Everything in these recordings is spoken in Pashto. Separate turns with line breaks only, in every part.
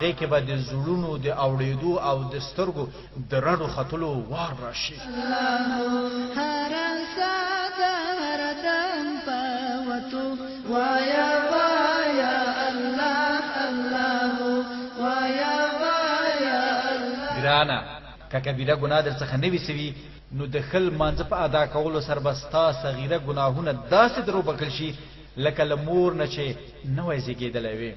هغې کې به د زړونو د اوړېدو او د سترګو د رډو ختلو وار راشي. ګرانه که کبیره ګناه در څخه نه وي سوي نو د ښه لمانځه په ادا کولو سره به ستا صغیره ګناهونه داسې در وبخښل شي لکه له مور نه چې نوی زېږېدلی وي.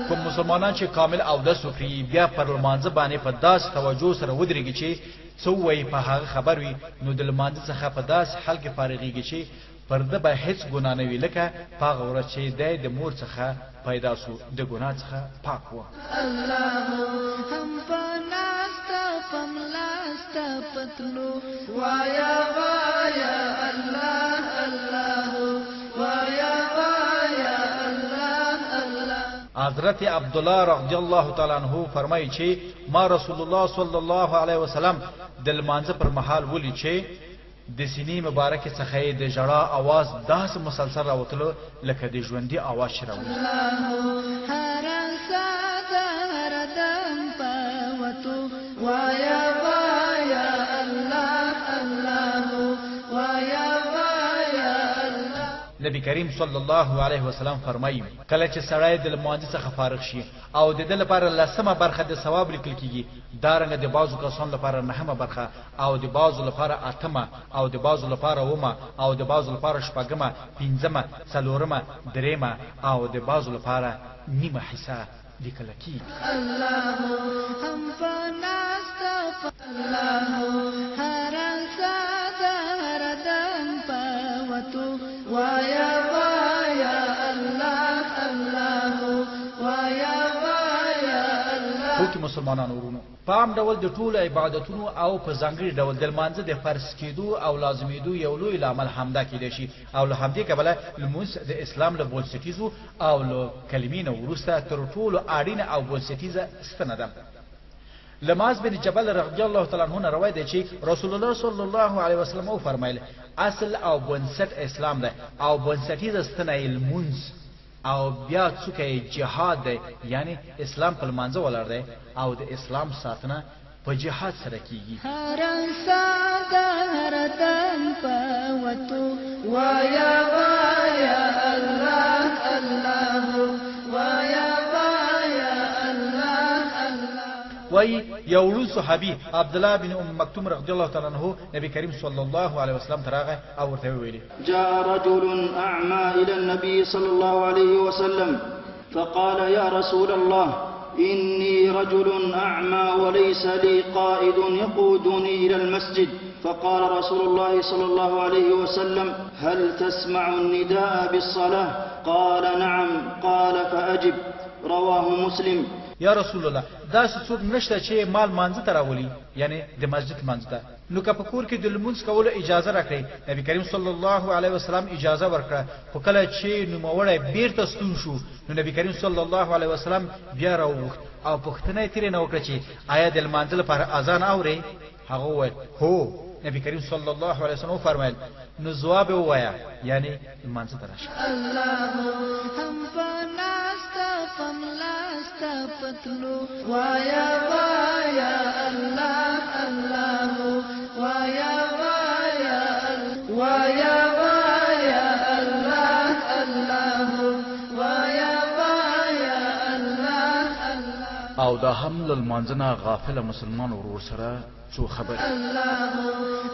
کوم مسلمانان چې کامل اودس وکړي بیا پر لمانځه باندې په داسې توجه سره ودرېږي چې څه ووایي په هغه خبر وي نو د لمانځه څخه په داسې حال کې فارغېږي چې پر ده به هیڅ ګناه نه وي لکه په هغه ورځ چې دی د مور څخه پیدا سو د ګناه څخه پاک و. حضرت عبدالله رضی الله تعالی عنہ فرمایي چې ما رسول الله صلی الله علیه وسلم د لمانځه پر مهال ولي چې د سینې مبارکې څخه د ژړا اواز داسې مسلسل راوتلو لکه د ژوندي اواز چې راوځي. نبی کریم صلی الله علیه وسلم فرمایي کله چې سړی د لمانځه څخه فارغ شي او د ده لپاره لسمه برخه د ثواب لیکل کېږي دارنګه د بعضو کسانو لپاره نهمه برخه او د بعضو لپاره اتمه او د بعضو لپاره اومه او د بعضو لپاره شپږمه پنځمه څلورمه درېمه او د بعضو لپاره نیمه حصه لیکل کېږي. ټول مسلمانانو ورونو په عام ډول د ټولو عبادتونو او په ځانګړي ډول د لمانځه د فرض کېدو او لازمېدو یو لوی لامل همدا کېدای شي او له همدې کبله لمونځ د اسلام له بنسټیزو او له کلمې نه وروسته تر ټولو اړینه او بنسټیزه ستنه ده. لماز بن جبل رضی الله تعالی عنہ روایت دی چې رسول الله صلی الله علیه وسلم فرمایل اصل او بنسټ اسلام ده او بنسټیزه ستنه لمونځ او بیا څوک جهاد دی یعنی اسلام په لمانځه ولاړ دی او د اسلام ساتنه په جهاد سره کیږي. وای یو لوی صحابي عبد الله بن ام مکتوم رضی الله تعالی عنہ نبی کریم صلی الله علیه وسلم تراغه او ورته ویلي
جاء رجل اعمى الى النبي صلى الله عليه وسلم فقال يا رسول الله اني رجل اعمى وليس لي قائد يقودني الى المسجد فقال رسول الله صلى الله عليه وسلم هل تسمع النداء بالصلاة قال نعم قال فأجب رواه مسلم.
یا رسول الله داسې څوک نشته چې مال مانځه ته راولي یعنی د مسجد مانځه ته نو که په کور کې د لمونځ کولو اجازه راکړي نبی کریم صلی الله علیه وسلم اجازه ورکړه خو کله چې نوموړی بیرته ستون شو نو نبی کریم صلی الله علیه وسلم بیا راووښت او پوښتنه یې ترې نه وکړه چې آیا د لمانځه لپاره اذان اورئ هغه وویل هو. نبی کریم صلی الله علیه وسلم فرمایل نو ځواب ووایه یعنی لمانځه ته راشه.
پتلو وایا وایا الله الله وایا وایا وایا وایا الله الله وایا وایا الله الله.
او دا هم لمانځنه غافل مسلمان ورور سره څو خبر
الله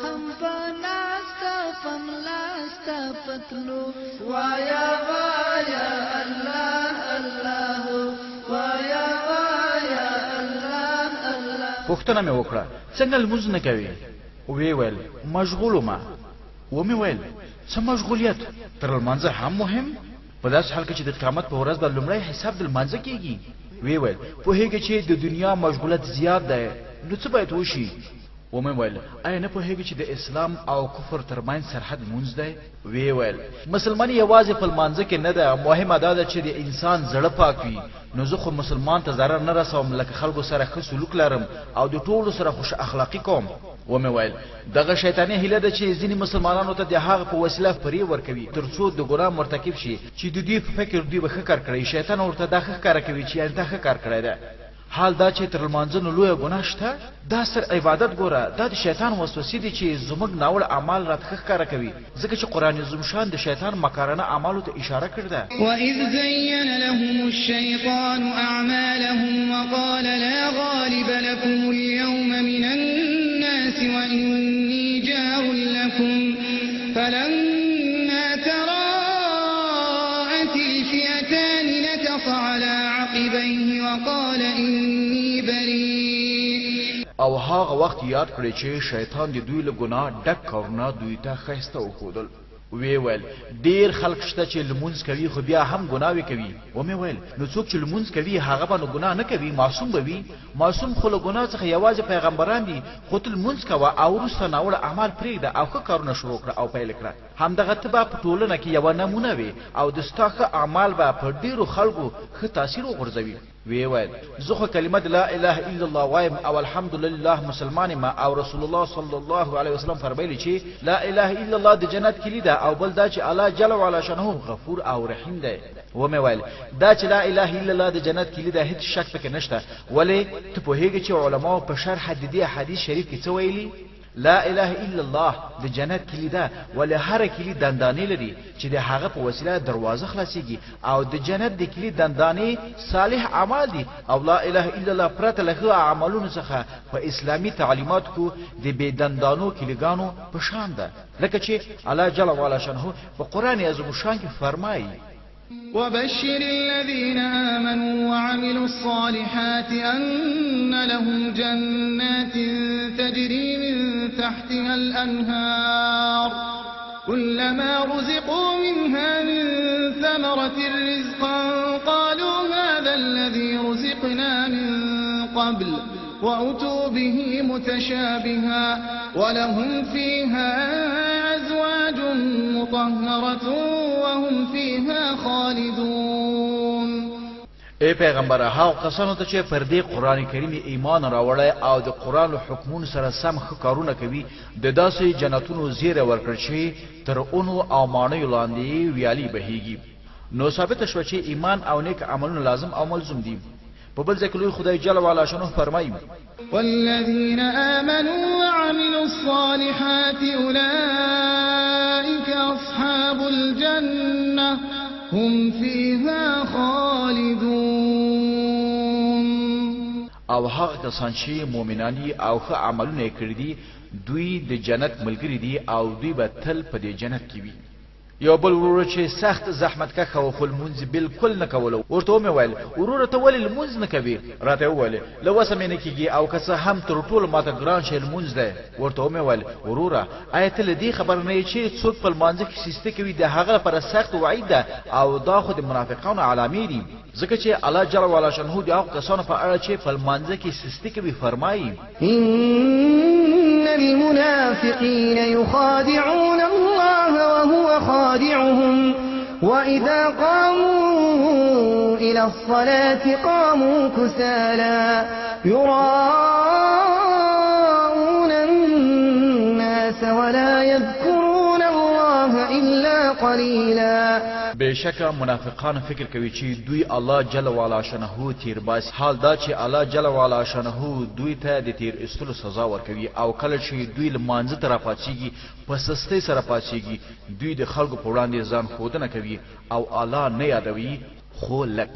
هم پناستا پملاستا پتلو وایا وایا الله الله وایا وایا الله الله.
پوښتنه مې وکړه څنګه لمونځ نه کوي وی ویل مشغول ما و مې ویل څه مشغولیت تر لمانځه هم مهم په داسې حال کې چې د قیامت په ورځ د لومړی حساب د لمانځه کېږي. وی ویل پوهېږي چې د دنیا مشغولیت زیات دی نو څه باید وشي ومې ویل آیا نه پوهېږي چې د اسلام او کفر ترمنځ سرحد لمونځ دی وی ویل مسلماني یوازې په لمانځه کې نه ده مهمه دا ده چې د انسان زړه پاک وي نو زه خو مسلمان ته ضرر نه رسوم لکه خلکو سره ښه سلوک لرم او د ټولو سره خوش اخلاقی کوم ومې ویل دغه شیطاني هیله ده چې ځینې مسلمانانو ته د هغه په وسیله فریب ورکوي تر څو د ګناه مرتکب شي چې د دوی په فکر دوی به ښه کار کړی شیطان ورته دا ښه ښکاره کوي چې یعنې تا ښه کار کړی ده حال دا چې تر لمانځه نو لویه ګناه شته دا ستر عبادت ګوره دا د شیطان وسوسې دي چې زموږ ناوړه اعمال راته ښه ښکاره کوي ځکه چې قرآن عظیم شان د شیطان مکارانه اعمالو ته اشاره کړې ده
وَإِذْ زَيَّنَ لَهُمُ الشَّيْطَانُ أَعْمَالَهُمْ وَقَالَ لَا غَالِبَ لَكُمُ الْيَوْمَ مِنَ النَّاسِ وَإِنِّي جَارٌ لَكُمْ فَلَمَّا تَرَاءَتِ الْفِئَتَانِ نَكَصَ عَلَى عَقِبَيْهِ وَقَالَ إِنِّي بَرِيءٌ
او هغه وخت یاد کړی چې شیطان د دوی له ګناه ډک کارونه دوی ته ښایسته وښودل وی ویل ډیر خلک شته چې لمونځ کوي خو بیا هم ګناوې کوي ومې ویل نو څوک چې لمونځ کوي هغه به نو ګناه نه کوي معصوم به وي معصوم خو له ګناه څخه یوازې پیغمبران دي خو ته لمونځ کوه او وروسته ناوړه اعمال پرېږده او ښه کارونه شروع کړه او پیل کړه همدغه ته به په ټولنه کې یوه نمونه وي او د ستا ښه اعمال به په ډېرو خلکو ښه تاثیر وغورځوي وی ویل زه خو کلمه لا اله الا الله وایم او الحمدلله مسلمان ما او رسول الله صلی الله علیه وسلم فرمایلی چې لا اله الا الله د جنت کلی ده او بل دا چې الله جل وعلا شانه غفور او رحیم دی ومې ویل دا چې لا اله الا الله د جنت کلی ده هیڅ شک پکې نشته ولې ته پوهېږې چې علماو په شرح د دې حدیث شریف کې څه ویلي لا اله الا الله د جنت کلی ده ولې هر کلی دندانې لري چې د هغه په وسیله دروازه خلاصيږي او د جنت د کلی دندانې صالح اعمال دي او لا اله الا الله پرته له ښه اعمالونو څخه په اسلامي تعلیماتو کې د بې دندانو کلیګانو په شان ده لکه چې الله جل وعلا شانه په قرآن عظیم شان کې فرمایي
وبشر الذين آمنوا وعملوا الصالحات أن لهم جنات تجري من تحتها الأنهار كلما رزقوا منها من ثمرة رزقا قالوا هذا الذي رزقنا من قبل وأتوا به متشابها ولهم فيها أزواج مطهرة وهم فيها خالدون
ای پیغمبر هغه کسانو ته چې پر دې قران کریم ایمان راوړی او د قران له حکمونو سره سم ښه کارونه کوي د داسې جنتونو زیری ورکړي چې تر اونو او مانیو لاندې ویالي بهیږي نو ثابت شو چې ایمان او نیک عملونه لازم او ملزم دي په بل ځای کې لوی خدای جل وعلا شانه فرمایي
والذين آمنوا وعملوا الصالحات أولئك أصحاب الجنة هم فيها خالدون
او هغه کسان چې مؤمنان دي او ښه عملونه کړی دي دوی د جنت ملګری دي او دوی به تل په دې جنت کې وي یو بل ورور چې سخت زحمت کښه او خپل مونځ بالکل نه کولو ورته مې ویل ورور ته ولې لمونځ نه کوي راته وویل له وسه مې نه کېږي او که څه هم تر ټولو ماته ګران شی لمونځ دی ورته مې ویل وروره آیا ته له دې خبر نه یې چې څوک په لمانځه کې سسته کوي د هغه لپاره سخت وعید ده او دا خو د منافقانو علامې دي ځکه چې الله جل وعلا شانه د هغو کسانو په اړه چې په لمانځه کې سسته کوي فرمایي
إن المنافقين يخادعون الله وهو خادعهم وإذا قاموا إلى الصلاة قاموا كسالى يراءون الناس ولا يذكرون الله إلا قليلا
بشک منافقان فکر کوي چې دوی الله جل وعلا شانه تیر باس حال دا چې الله جل وعلا شانه دوی ته د تیر استلو سزا ورکوي او کله چې دوی لمانځه تر پاتېږي په سستۍ سره پاتېږي دوی د خلکو په وړاندې ځان ښودنه کوي او الله نه یادوي خو لک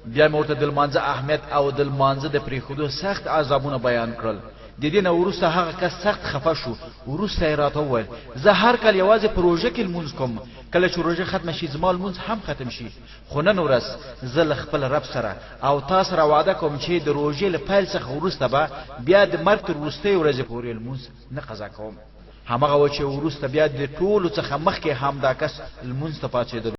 بیا مرته د لمانځه اهمیت او د لمانځه د پریښودو سخت عذابونه بیان کړل د دې نه وروسته هغه کس سخت خفه شو وروسته یې راته وویل زه هر کال یوازې په روژه کې لمونځ کوم کله چې روژه ختمه شي زما لمونځ هم ختم شي خو نن ورځ زه له خپل رب سره او تا سره وعده کوم چې د روژې له پیل څخه وروسته به بیا د مرګ تر وروستۍ ورځې پورې لمونځ نه قضا کوم همغه و چې وروسته بیا د ټولو څخه مخکې همدا کس لمونځ ته پاڅېدل